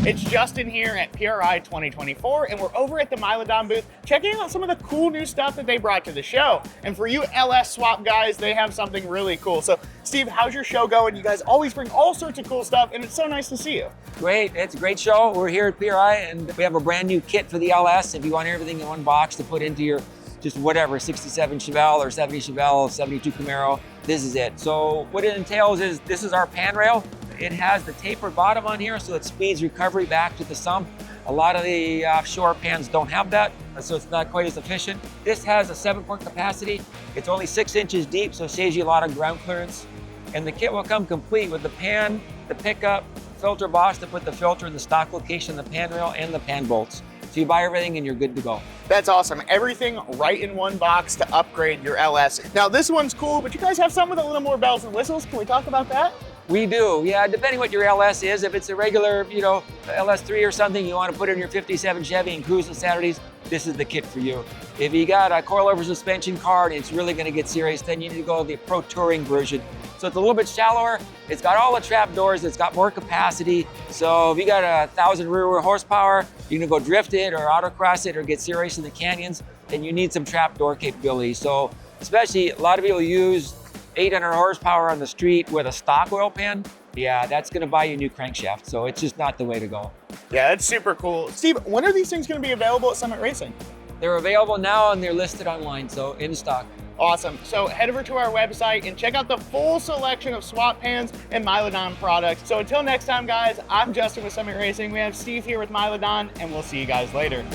It's Justin here at PRI 2024, and we're over at the Milodon booth checking out some of the cool new stuff that they brought to the show. And for you LS swap guys, they have something really cool. So Steve, how's your show going? You guys always bring all sorts of cool stuff, and it's so nice to see you. Great, it's a great show. We're here at PRI, and we have a brand new kit for the LS. If you want everything in one box to put into your just whatever, 67 Chevelle or 70 Chevelle, 72 Camaro, this is it. So what it entails is, this is our pan rail. It has the tapered bottom on here, so it speeds recovery back to the sump. A lot of the offshore pans don't have that, so it's not quite as efficient. This has a 7-point capacity. It's only 6 inches deep, so it saves you a lot of ground clearance. And the kit will come complete with the pan, the pickup, filter box to put the filter in the stock location, the pan rail, and the pan bolts. So you buy everything and you're good to go. That's awesome. Everything right in one box to upgrade your LS. Now this one's cool, but you guys have some with a little more bells and whistles. Can we talk about that? We do, yeah, depending what your LS is. If it's a regular, LS3 or something, you want to put in your 57 Chevy and cruise on Saturdays, this is the kit for you. If you got a coilover suspension car and it's really going to get serious, then you need to go with the Pro Touring version. So it's a little bit shallower, it's got all the trap doors, it's got more capacity. So if you got 1,000 rear horsepower, you can go drift it or autocross it or get serious in the canyons, then you need some trap door capability. So especially a lot of people use 800 horsepower on the street with a stock oil pan. Yeah, that's gonna buy you a new crankshaft. So it's just not the way to go. Yeah, that's super cool. Steve, when are these things gonna be available at Summit Racing? They're available now and they're listed online, so in stock. Awesome. So head over to our website and check out the full selection of swap pans and Milodon products. So until next time, guys, I'm Justin with Summit Racing. We have Steve here with Milodon, and we'll see you guys later.